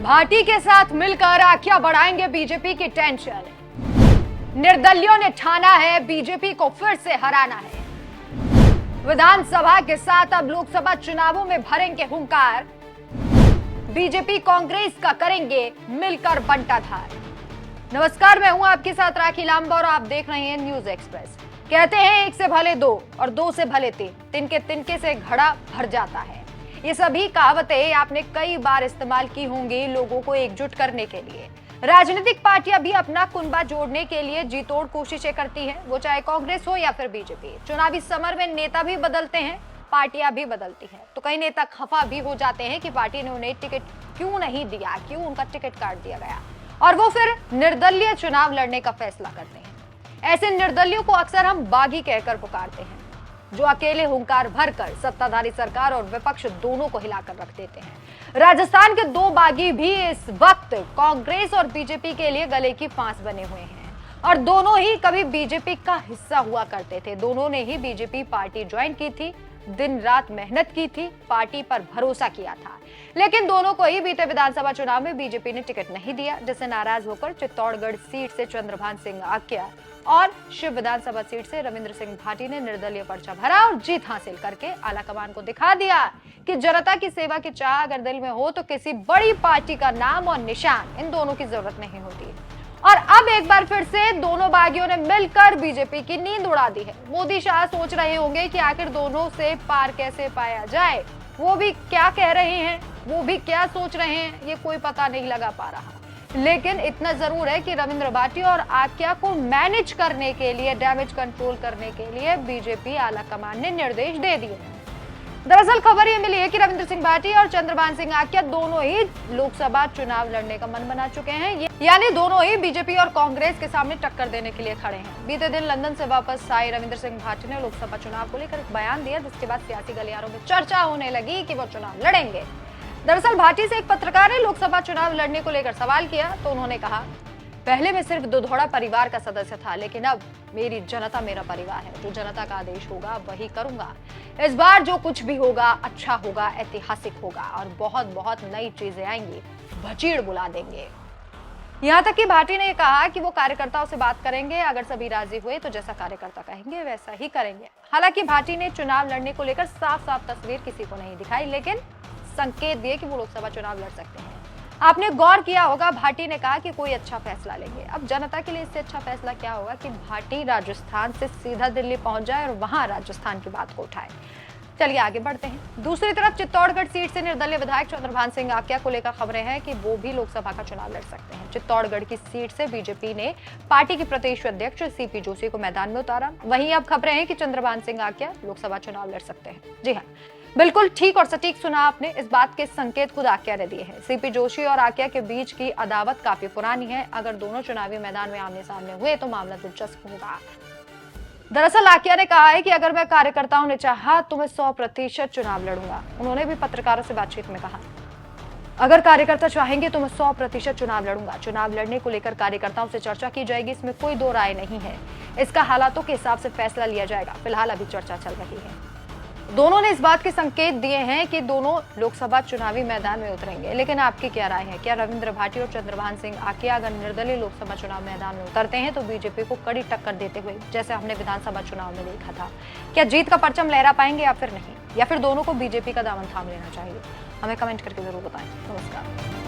भाटी के साथ मिलकर आख्या बढ़ाएंगे बीजेपी की टेंशन। निर्दलियों ने ठाना है बीजेपी को फिर से हराना है। विधानसभा के साथ अब लोकसभा चुनावों में भरेंगे हुंकार। बीजेपी कांग्रेस का करेंगे मिलकर बंटाधार। नमस्कार, मैं हूं आपके साथ राखी लांबा और आप देख रहे हैं न्यूज एक्सप्रेस। कहते हैं एक से भले दो और दो से भले तीन, तिनके तिनके से घड़ा भर जाता है। ये सभी कहावतें आपने कई बार इस्तेमाल की होंगी लोगों को एकजुट करने के लिए। राजनीतिक पार्टियां भी अपना कुनबा जोड़ने के लिए जी तोड़ कोशिशें करती हैं, वो चाहे कांग्रेस हो या फिर बीजेपी। चुनावी समर में नेता भी बदलते हैं, पार्टियां भी बदलती हैं, तो कई नेता खफा भी हो जाते हैं कि पार्टी ने उन्हें टिकट क्यों नहीं दिया, क्यों उनका टिकट काट दिया गया, और वो फिर निर्दलीय चुनाव लड़ने का फैसला करते हैं। ऐसे निर्दलियों को अक्सर हम बागी कहकर पुकारते हैं, जो अकेले हुंकार भरकर सत्ताधारी सरकार और विपक्ष दोनों को हिलाकर रख देते हैं। राजस्थान के दो बागी भी इस वक्त कांग्रेस और बीजेपी के लिए गले की फांस बने हुए हैं, और दोनों ही कभी बीजेपी का हिस्सा हुआ करते थे। दोनों ने ही बीजेपी पार्टी ज्वाइन की थी, दिन रात मेहनत की थी, पार्टी पर भरोसा किया था, लेकिन दोनों को ही बीते विधानसभा चुनाव में बीजेपी ने टिकट नहीं दिया, जिससे नाराज होकर चित्तौड़गढ़ सीट से चंद्रभान सिंह आक्या और शिव विधानसभा सीट से रविंद्र सिंह भाटी ने निर्दलीय पर्चा भरा और जीत हासिल करके आलाकमान को दिखा दिया कि जनता की सेवा की चाह अगर दिल में हो तो किसी बड़ी पार्टी का नाम और निशान इन दोनों की जरूरत नहीं होती। और अब एक बार फिर से दोनों बागियों ने मिलकर बीजेपी की नींद उड़ा दी है। मोदी शाह सोच रहे होंगे कि आखिर दोनों से पार कैसे पाया जाए, वो भी क्या कह रहे हैं, वो भी क्या सोच रहे हैं, ये कोई पता नहीं लगा पा रहा। लेकिन इतना जरूर है कि रविंद्र भाटी और आक्या को मैनेज करने के लिए, डैमेज कंट्रोल करने के लिए बीजेपी आलाकमान ने निर्देश दे दिए। दरअसल खबर ये मिली है कि रविंद्र सिंह भाटी और चंद्रभान सिंह आक्या दोनों ही लोकसभा चुनाव लड़ने का मन बना चुके हैं, यानी दोनों ही बीजेपी और कांग्रेस के सामने टक्कर देने के लिए खड़े हैं। बीते दिन लंदन से वापस आए रविंद्र सिंह भाटी ने लोकसभा चुनाव को लेकर एक बयान दिया, जिसके बाद सियासी गलियारों में चर्चा होने लगी कि वो चुनाव लड़ेंगे। दरअसल भाटी से एक पत्रकार ने लोकसभा चुनाव लड़ने को लेकर सवाल किया, तो उन्होंने कहा, पहले मैं सिर्फ दुधौड़ा परिवार का सदस्य था, लेकिन अब मेरी जनता मेरा परिवार है। जो जनता का आदेश होगा वही करूंगा। इस बार जो कुछ भी होगा अच्छा होगा, ऐतिहासिक होगा और बहुत बहुत नई चीजें आएंगी, भचीड़ बुला देंगे। यहाँ तक कि भाटी ने कहा कि वो कार्यकर्ताओं से बात करेंगे, अगर सभी राजी हुए तो जैसा कार्यकर्ता कहेंगे वैसा ही करेंगे। हालांकि भाटी ने चुनाव लड़ने को लेकर साफ साफ तस्वीर किसी को नहीं दिखाई, लेकिन संकेत दिए कि वो लोकसभा चुनाव लड़ सकते हैं। आपने गौर किया होगा, भाटी ने कहा कि कोई अच्छा फैसला लेंगे। अब जनता के लिए इससे अच्छा फैसला क्या होगा कि भाटी राजस्थान से सीधा दिल्ली पहुंच जाए और वहां राजस्थान की बात को उठाए। चलिए आगे बढ़ते हैं। दूसरी तरफ चित्तौड़गढ़ सीट से निर्दलीय विधायक चंद्रभान सिंह आक्या को लेकर खबरें हैं कि वो भी लोकसभा का चुनाव लड़ सकते हैं। चित्तौड़गढ़ की सीट से बीजेपी ने पार्टी के प्रदेश अध्यक्ष सीपी जोशी को मैदान में उतारा। वहीं अब खबरें हैं कि चंद्रभान सिंह आक्या लोकसभा चुनाव लड़ सकते हैं। जी हाँ, बिल्कुल ठीक और सटीक सुना आपने। इस बात के संकेत खुद आक्या ने दिए हैं। सीपी जोशी और आक्या के बीच की अदावत काफी पुरानी है। अगर दोनों चुनावी मैदान में आमने सामने हुए तो मामला दिलचस्प होगा। दरअसल आक्या ने कहा है कि अगर मैं कार्यकर्ताओं ने चाहा तो मैं 100% चुनाव लड़ूंगा। उन्होंने भी पत्रकारों से बातचीत में कहा, अगर कार्यकर्ता चाहेंगे तो मैं 100% चुनाव लड़ूंगा। चुनाव लड़ने को लेकर कार्यकर्ताओं से चर्चा की जाएगी, इसमें कोई दो राय नहीं है। इसका हालातों के हिसाब से फैसला लिया जाएगा। फिलहाल अभी चर्चा चल रही है। दोनों ने इस बात के संकेत दिए हैं कि दोनों लोकसभा चुनावी मैदान में उतरेंगे, लेकिन आपकी क्या राय है? क्या रविंद्र भाटी और चंद्रभान सिंह आक्या अगर निर्दलीय लोकसभा चुनाव मैदान में उतरते हैं तो बीजेपी को कड़ी टक्कर देते हुए, जैसे हमने विधानसभा चुनाव में देखा था, क्या जीत का परचम लहरा पाएंगे या फिर नहीं? या फिर दोनों को बीजेपी का दामन थाम लेना चाहिए? हमें कमेंट करके जरूर बताएं। नमस्कार।